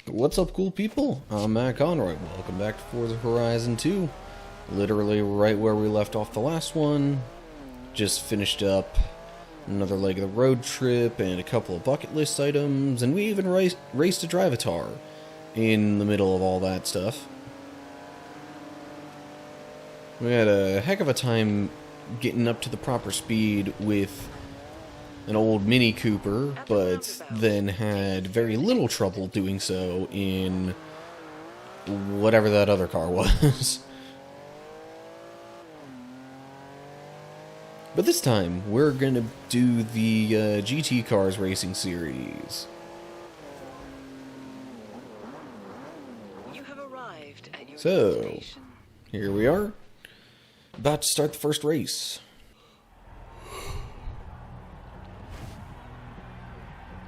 What's up, cool people? I'm Matt Conroy. Welcome back to Forza Horizon 2. Literally right where we left off the last one. Just finished up another leg of the road trip and a couple of bucket list items, and we even raced a Drivatar in the middle of all that stuff. We had a heck of a time getting up to the proper speed with an old Mini Cooper, but then had very little trouble doing so in whatever that other car was. But this time, we're gonna do the GT Cars Racing Series. You have arrived at your So, destination. here we are, about to start the first race.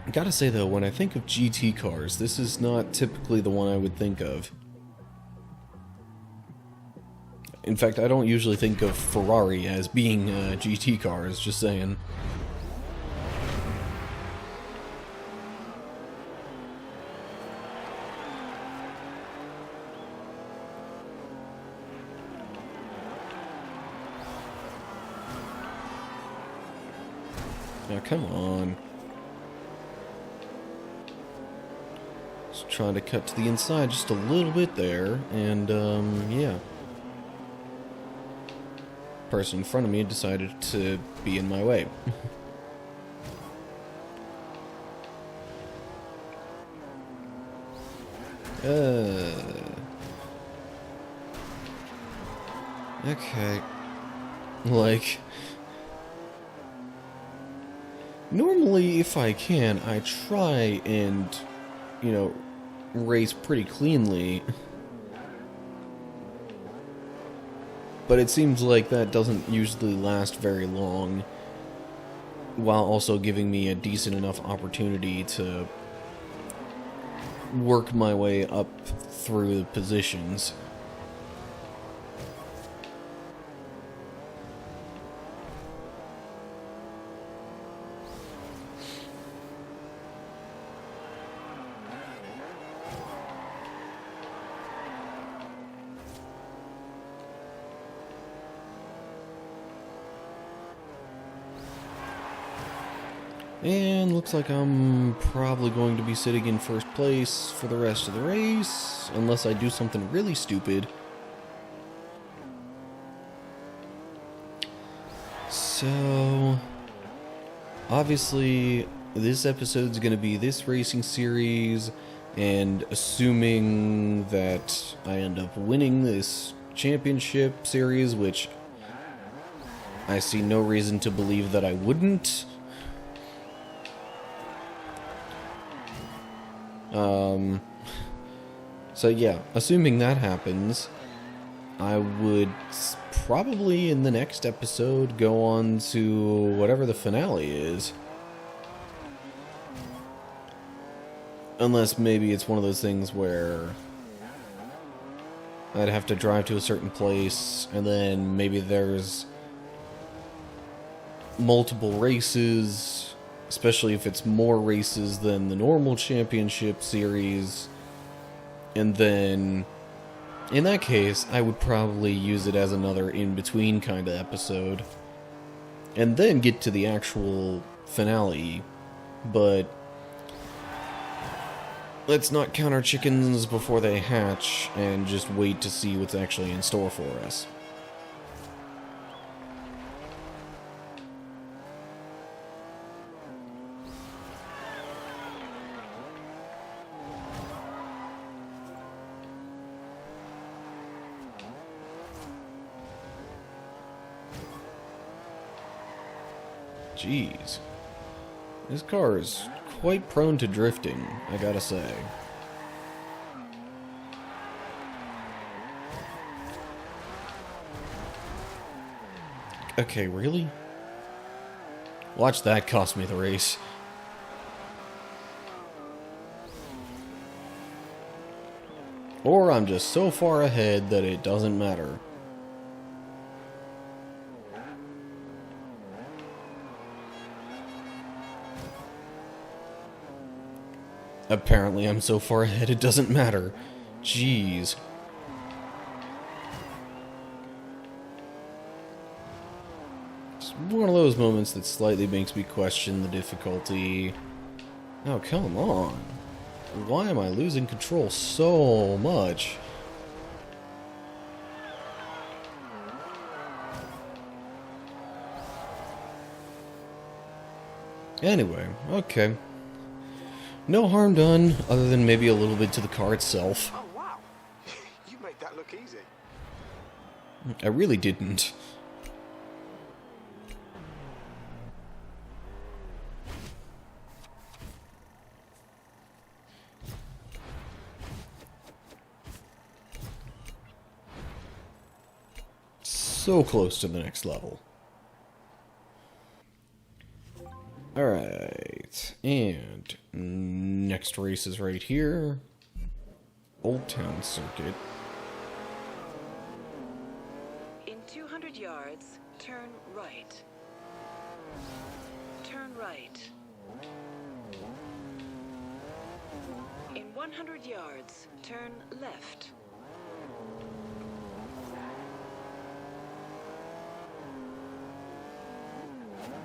I gotta say though, when I think of GT cars, this is not typically the one I would think of. In fact, I don't usually think of Ferrari as being GT cars, just saying. Now, come on. Just trying to cut to the inside just a little bit there, and, yeah. Person in front of me decided to be in my way. Okay. Like, normally if I can, I try and, race pretty cleanly. But it seems like that doesn't usually last very long, while also giving me a decent enough opportunity to work my way up through the positions. And looks like I'm probably going to be sitting in first place for the rest of the race, unless I do something really stupid. So, obviously, this episode's going to be this racing series, and assuming that I end up winning this championship series, which I see no reason to believe that I wouldn't. So yeah, assuming that happens, I would probably in the next episode go on to whatever the finale is. Unless maybe it's one of those things where I'd have to drive to a certain place, and then maybe there's multiple races, especially if it's more races than the normal championship series. And then, in that case, I would probably use it as another in-between kind of episode. And then get to the actual finale. But let's not count our chickens before they hatch, and just wait to see what's actually in store for us. Jeez. This car is quite prone to drifting, I gotta say. Okay, really? Watch that cost me the race. Or I'm just so far ahead that it doesn't matter. Apparently I'm so far ahead it doesn't matter. Jeez. It's one of those moments that slightly makes me question the difficulty. Oh, come on. Why am I losing control so much? Anyway, okay. No harm done, other than maybe a little bit to the car itself. Oh, wow. You made that look easy. I really didn't. So close to the next level. Alright, and next race is right here. Old Town Circuit. In 200 yards, turn right. Turn right. In 100 yards, turn left.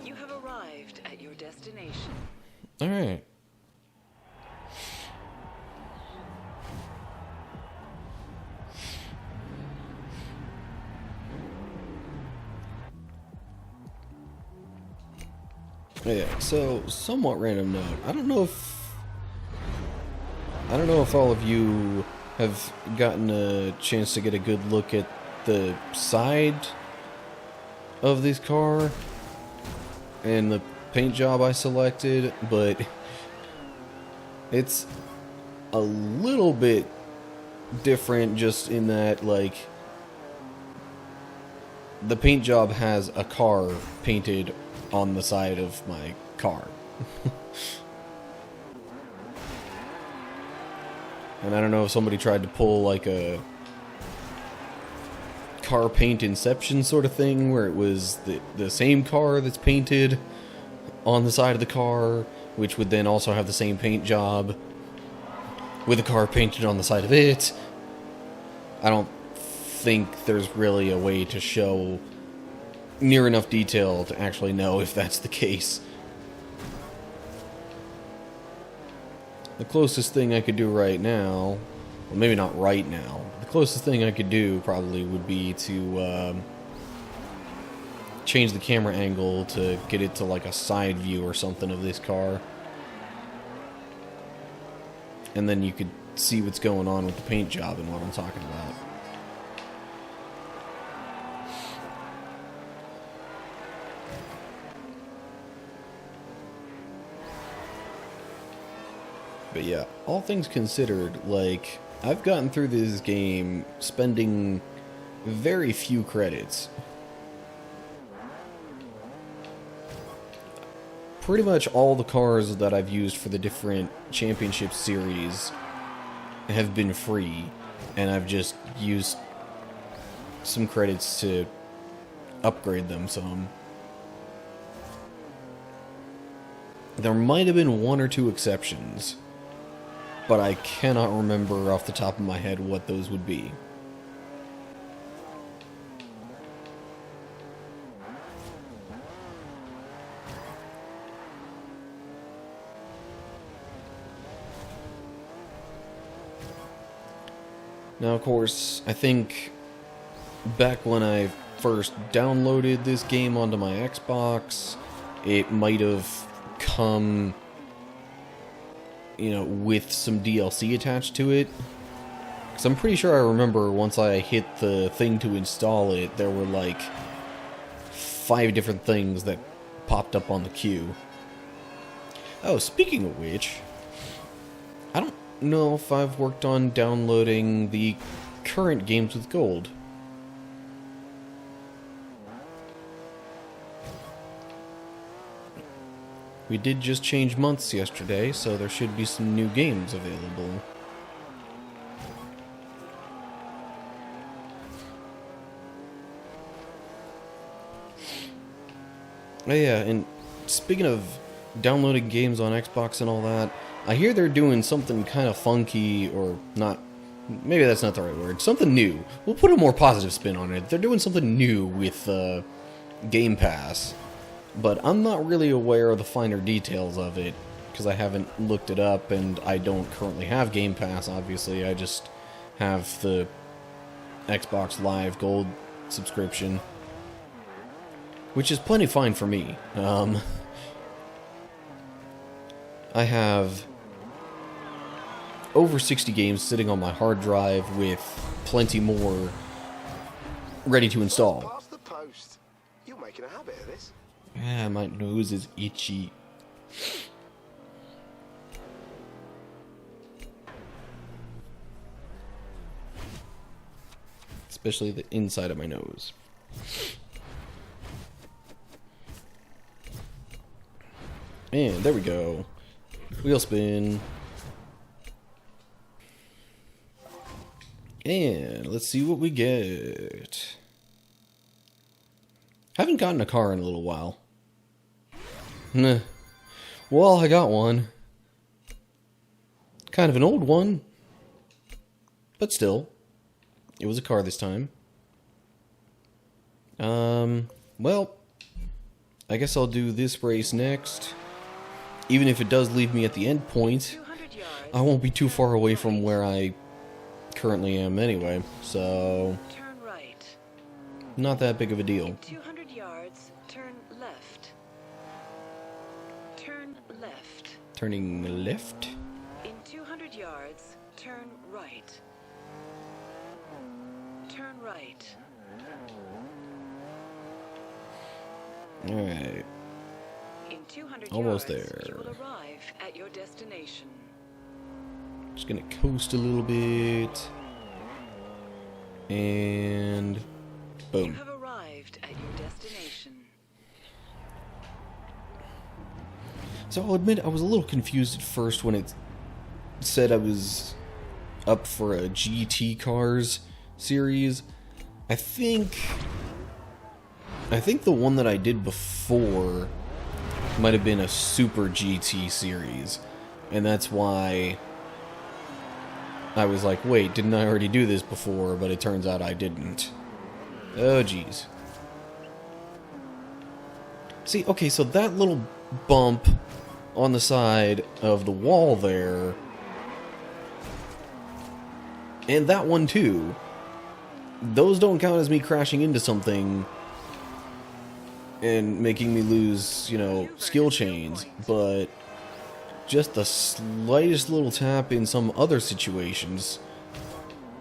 You have arrived at your destination. Alright. Yeah, so somewhat random note. I don't know if all of you have gotten a chance to get a good look at the side of this car and the paint job I selected, but it's a little bit different just in that, like, the paint job has a car painted on the side of my car. And I don't know if somebody tried to pull like a car paint inception sort of thing where it was the same car that's painted on the side of the car, which would then also have the same paint job with a car painted on the side of it. I don't think there's really a way to show near enough detail to actually know if that's the case. The closest thing I could do right now, well, maybe not right now, the closest thing I could do probably would be to change the camera angle to get it to like a side view or something of this car. And then you could see what's going on with the paint job and what I'm talking about. But yeah, all things considered, like, I've gotten through this game spending very few credits. Pretty much all the cars that I've used for the different championship series have been free, and I've just used some credits to upgrade them some. There might have been one or two exceptions, but I cannot remember off the top of my head what those would be. Now, of course, I think back when I first downloaded this game onto my Xbox, it might have come, you know, with some DLC attached to it. Because I'm pretty sure I remember once I hit the thing to install it, there were like 5 different things that popped up on the queue. Oh, speaking of which, I don't know if I've worked on downloading the current games with gold. We did just change months yesterday, so there should be some new games available. Oh yeah, and speaking of downloading games on Xbox and all that. I hear they're doing something kind of funky, or not. Maybe that's not the right word. Something new. We'll put a more positive spin on it. They're doing something new with Game Pass, but I'm not really aware of the finer details of it because I haven't looked it up, and I don't currently have Game Pass. Obviously, I just have the Xbox Live Gold subscription, which is plenty fine for me. I have over 60 games sitting on my hard drive with plenty more ready to install. Pass the post. You're making a habit of this. Ah, my nose is itchy. Especially the inside of my nose. And there we go. Wheel spin. And let's see what we get. Haven't gotten a car in a little while. Nah. Well, I got one. Kind of an old one. But still. It was a car this time. Well, I guess I'll do this race next. Even if it does leave me at the end point, I won't be too far away from where I currently am anyway, so Turn right. not that big of a deal. In 200 yards, turn left. Turn left. Turning left? In 200 yards, turn right. Turn right. Alright, In 200 almost yards, there. you will arrive at your destination. Just gonna coast a little bit. And You boom. have arrived at your destination. So I'll admit I was a little confused at first when it said I was up for a GT Cars series. I think the one that I did before might have been a Super GT series, and that's why I was like, wait, didn't I already do this before? But it turns out I didn't. Oh, jeez. See, okay, so that little bump on the side of the wall there, and that one too, those don't count as me crashing into something and making me lose, you know, skill chains, but just the slightest little tap in some other situations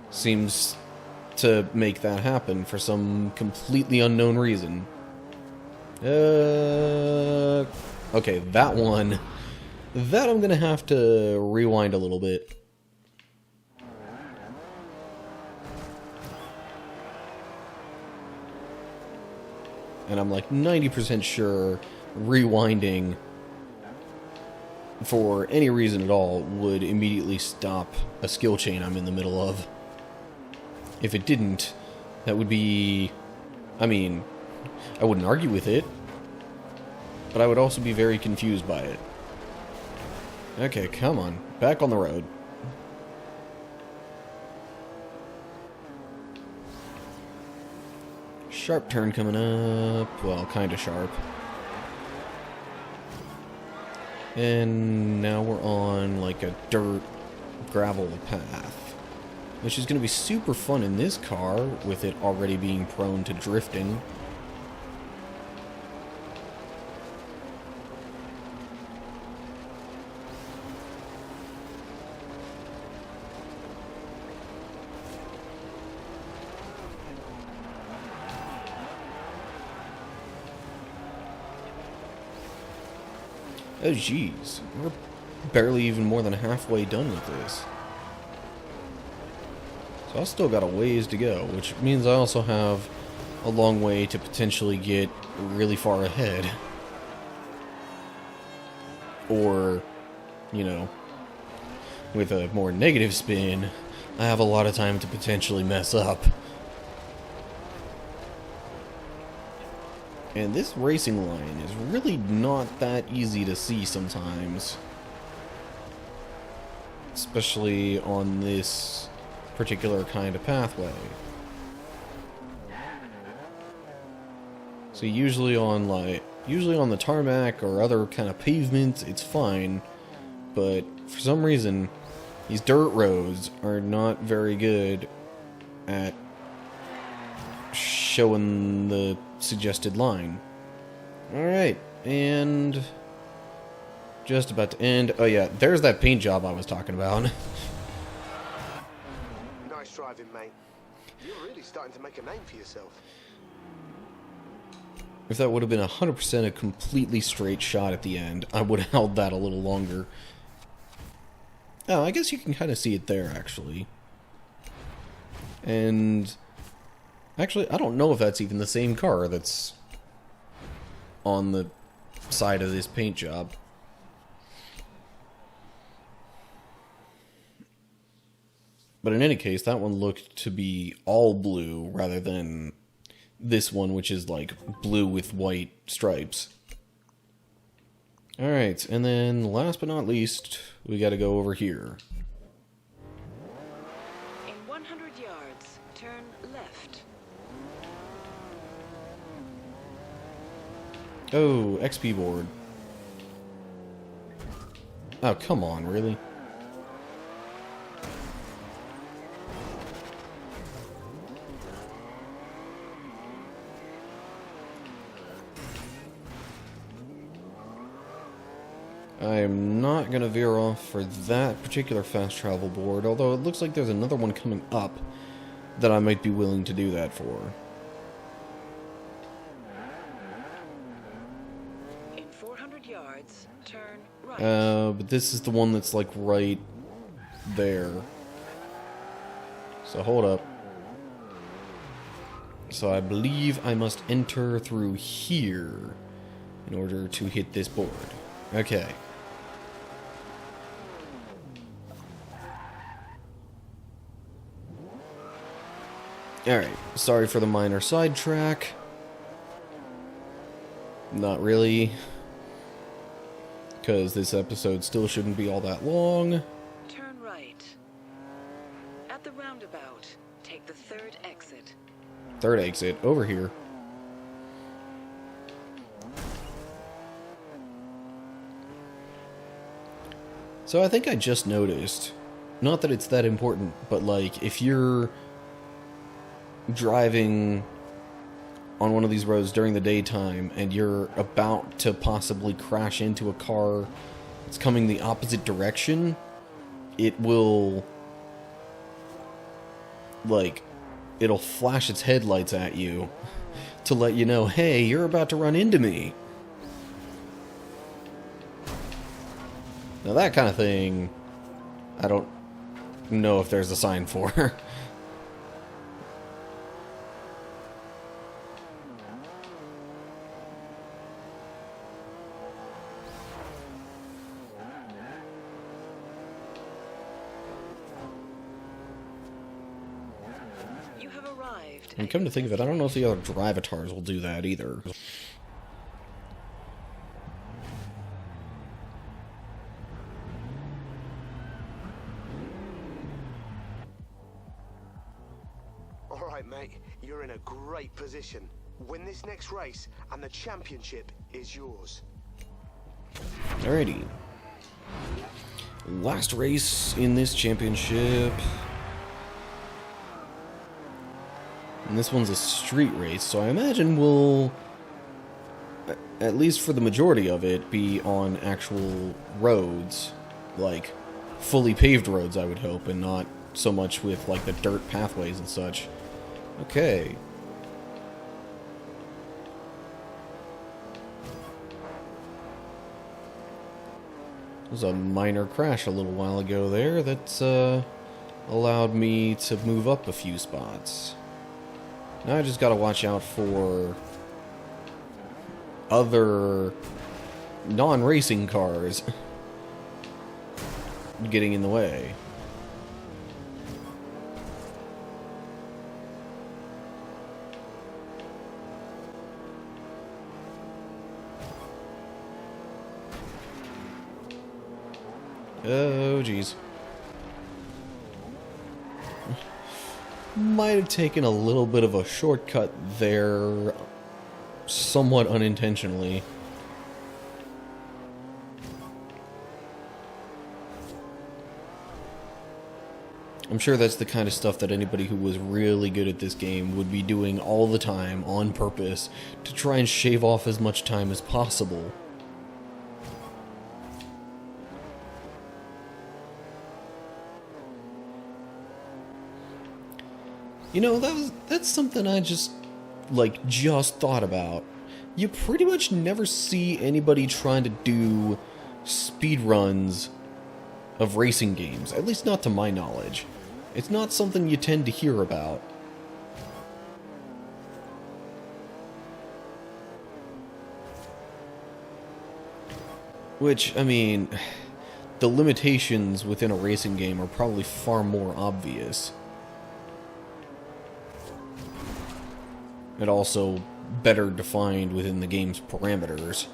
seems to make that happen for some completely unknown reason. Okay, that one. That I'm gonna have to rewind a little bit. And I'm like 90% sure rewinding for any reason at all would immediately stop a skill chain I'm in the middle of. If it didn't, that would be... I mean, I wouldn't argue with it, but I would also be very confused by it. Okay, come on. Back on the road. Sharp turn coming up. Well, kind of sharp. And now we're on like a dirt gravel path, which is going to be super fun in this car with it already being prone to drifting. Oh jeez, we're barely even more than halfway done with this. So I've still got a ways to go, which means I also have a long way to potentially get really far ahead. Or, you know, with a more negative spin, I have a lot of time to potentially mess up. And this racing line is really not that easy to see sometimes. Especially on this particular kind of pathway. So usually on the tarmac or other kind of pavements, it's fine. But for some reason, these dirt roads are not very good at showing the suggested line. Alright, and just about to end. Oh yeah, there's that paint job I was talking about. Nice driving, mate. You're really starting to make a name for yourself. If that would have been 100% a completely straight shot at the end, I would have held that a little longer. Oh, I guess you can kind of see it there, actually. And actually, I don't know if that's even the same car that's on the side of this paint job. But in any case, that one looked to be all blue rather than this one, which is like blue with white stripes. Alright, and then last but not least, we gotta go over here. In 100 yards, turn left. Oh, XP board. Oh, come on, really? I'm not going to veer off for that particular fast travel board, although it looks like there's another one coming up that I might be willing to do that for. In 400 yards, turn right. But this is the one that's like right there. So hold up. So I believe I must enter through here in order to hit this board. Okay. Alright, sorry for the minor sidetrack. Not really. Because this episode still shouldn't be all that long. Turn right. At the roundabout, take the third exit. Third exit, over here. So I think I just noticed, not that it's that important, but like if you're driving on one of these roads during the daytime and you're about to possibly crash into a car that's coming the opposite direction, it will, like, it'll flash its headlights at you to let you know, hey, you're about to run into me. Now that kind of thing, I don't know if there's a sign for. You have arrived. And come to think of it, I don't know if the other drivatars will do that either. Alright, mate. You're in a great position. Win this next race, and the championship is yours. Alrighty. Last race in this championship. And this one's a street race, so I imagine we'll, at least for the majority of it, be on actual roads. Like, fully paved roads, I would hope, and not so much with, like, the dirt pathways and such. Okay. There was a minor crash a little while ago there that's allowed me to move up a few spots. Now I just gotta watch out for other non-racing cars getting in the way. Oh, jeez. Might have taken a little bit of a shortcut there, somewhat unintentionally. I'm sure that's the kind of stuff that anybody who was really good at this game would be doing all the time on purpose to try and shave off as much time as possible. You know, that's something I just thought about. You pretty much never see anybody trying to do speed runs of racing games, at least not to my knowledge. It's not something you tend to hear about. Which, I mean, the limitations within a racing game are probably far more obvious. And also better defined within the game's parameters.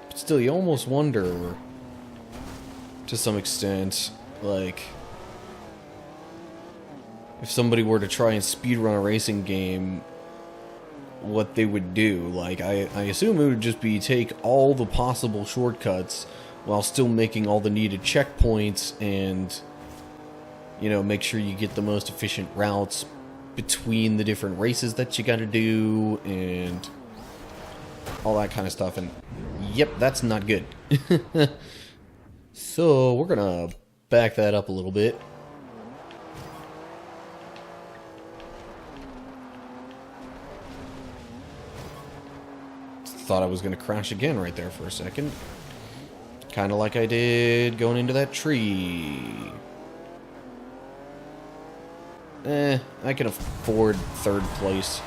But still, you almost wonder, to some extent, like, if somebody were to try and speedrun a racing game, what they would do. Like, I assume it would just be take all the possible shortcuts while still making all the needed checkpoints and, you know, make sure you get the most efficient routes between the different races that you gotta do and all that kind of stuff. And yep, that's not good. So we're gonna back that up a little bit. Thought I was gonna crash again right there for a second. Kind of like I did going into that tree. I can afford third place.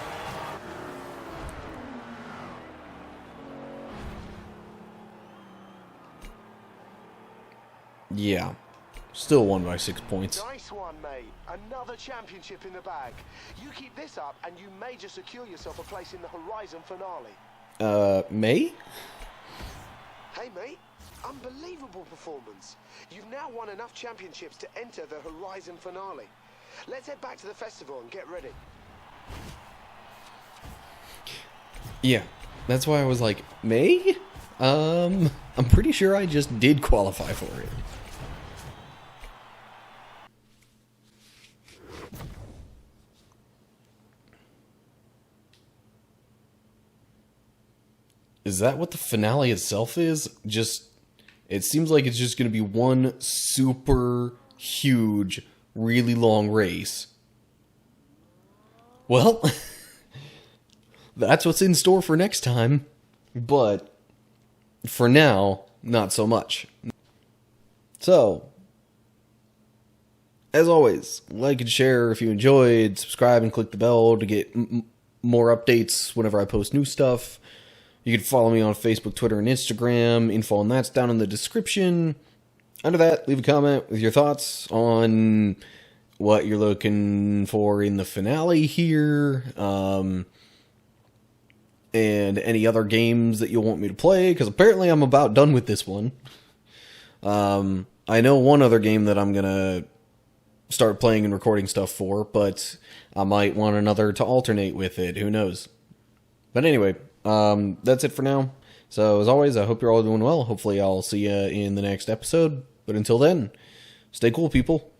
Yeah. Still won by 6 points. Nice one, mate. Another championship in the bag. You keep this up and you may just secure yourself a place in the Horizon finale. May? Hey, mate. Unbelievable performance. You've now won enough championships to enter the Horizon finale. Let's head back to the festival and get ready. Yeah. That's why I was like, May? I'm pretty sure I just did qualify for it. Is that what the finale itself is? It seems like it's just going to be one super huge, really long race. Well, that's what's in store for next time. But for now, not so much. So, as always, like and share if you enjoyed, subscribe and click the bell to get more updates whenever I post new stuff. You can follow me on Facebook, Twitter, and Instagram. Info on that's down in the description. Under that, leave a comment with your thoughts on what you're looking for in the finale here. And any other games that you'll want me to play, because apparently I'm about done with this one. I know one other game that I'm going to start playing and recording stuff for, but I might want another to alternate with it. Who knows? But anyway, that's it for now. So, as always, I hope you're all doing well. Hopefully I'll see you in the next episode. But until then, stay cool, people.